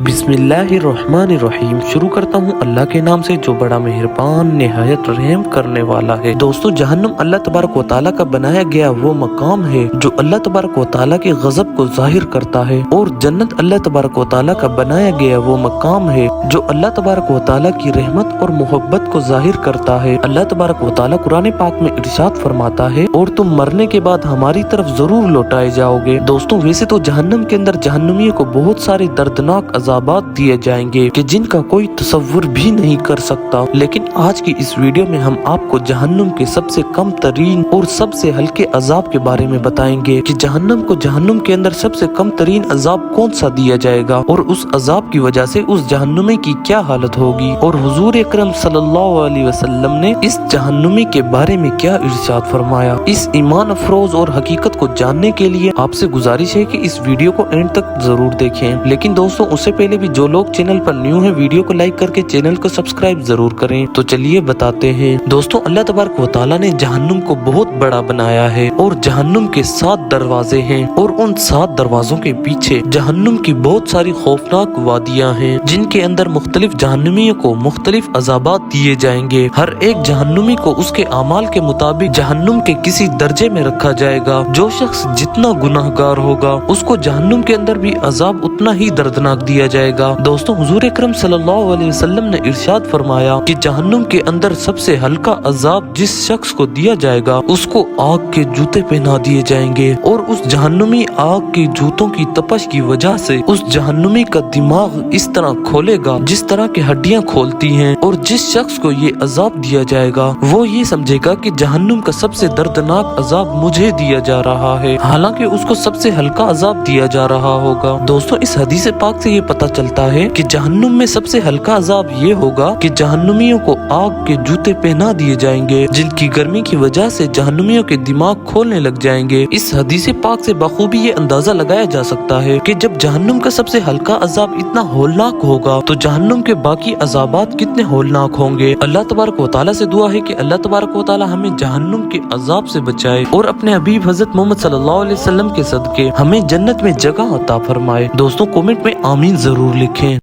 बिस्मिल्लाहिर्रहमानिर्रहीम। शुरू करता हूँ अल्लाह के नाम से जो बड़ा मेहरबान निहायत रहम करने वाला है। दोस्तों, जहन्नुम अल्लाह तबारक व तआला का बनाया गया वो मकाम है जो अल्लाह तबारक व तआला के गजब को जाहिर करता है, और जन्नत अल्लाह तबारक व तआला का बनाया गया वो मकाम है जो अल्लाह तबारक व तआला की रहमत और मोहब्बत को जाहिर करता है। अल्लाह तबारक व तआला कुरान पाक में इरशाद फरमाता है, और तुम मरने के बाद हमारी तरफ जरूर लौटाए जाओगे। दोस्तों, वैसे तो जहन्नम के अंदर जहन्नमियों को बहुत सारे दर्दनाक अजाबात दिए जाएंगे कि जिनका कोई तसव्वुर भी नहीं कर सकता, लेकिन आज की इस वीडियो में हम आपको जहन्नुम के सबसे कम तरीन और सबसे हल्के अजाब के बारे में बताएंगे कि जहन्नुम को जहन्नुम के अंदर सबसे कम तरीन अजाब कौन सा दिया जाएगा और उस अजाब की वजह से उस जहन्नुमी की क्या हालत होगी, और हुजूर अकरम सल्लल्लाहु अलैहि वसल्लम ने इस जहन्नुमी के बारे में क्या इरशाद फरमाया। इस ईमान अफरोज और हकीकत को जानने के लिए आपसे गुजारिश है कि इस वीडियो को एंड तक जरूर देखें। लेकिन दोस्तों, उससे पहले भी जो लोग चैनल पर न्यू हैं, वीडियो को लाइक करके चैनल को सब्सक्राइब जरूर करें। तो चलिए बताते हैं। दोस्तों, अल्लाह तबारक व तआला ने जहन्नुम को बहुत बड़ा बनाया है, और जहन्नुम के 7 दरवाजे हैं, और उन 7 दरवाजों के पीछे जहन्नुम की बहुत सारी खौफनाक वादियां हैं, जिनके अंदर मुख्तलिफ जहन्नुमियों को मुख्तलिफ अजाबात दिए जाएंगे। हर एक जहन्नुमी को उसके अमाल के मुताबिक जहन्नुम के किसी दर्जे में रखा जाएगा। जो शख्स जितना गुनाहगार होगा उसको जहन्नुम के अंदर भी अजाब उतना ही दर्दनाक दिया जाएगा। दोस्तों, हुजूर अकरम सल्लल्लाहु अलैहि वसल्लम ने इरशाद फरमाया कि जहन्नुम के अंदर सबसे हल्का अजाब जिस शख्स को दिया जाएगा उसको आग के जूते पहना दिए जाएंगे, और उस जहन्नुमी आग के जूतों की तपश की वजह से उस जहन्नुमी का दिमाग इस तरह खोलेगा जिस तरह की हड्डियां खोलती हैं, और जिस शख्स को ये अजाब दिया जाएगा वो ये समझेगा कि जहन्नुम का सबसे दर्दनाक अजाब मुझे दिया जा रहा है, हालांकि उसको सबसे हल्का अजाब दिया जा रहा होगा। दोस्तों, इस हदीस पाक से ये पता चलता है कि जहन्नुम में सबसे हल्का अजाब ये होगा कि जहन्नुमियों को आग के जूते पहना दिए जाएंगे, जिनकी गर्मी की वजह से जहन्नुमियों के दिमाग खोलने लग जाएंगे। इस हदीस पाक से बखूबी ये अंदाजा लगाया जा सकता है कि जब जहन्नुम का सबसे हल्का अजाब इतना होलनाक होगा तो जहन्नुम के बाकी अजाबात कितने होलनाक होंगे। अल्लाह तबारक व तआला से दुआ है कि अल्लाह तबारक व तआला हमें जहन्नुम के अजाब से बचाए, और अपने हबीब हजरत मोहम्मद सल्लल्लाहु अलैहि वसल्लम के सदके हमें जन्नत में जगह अता फरमाए। दोस्तों, कमेंट में आमीन जरूर लिखें।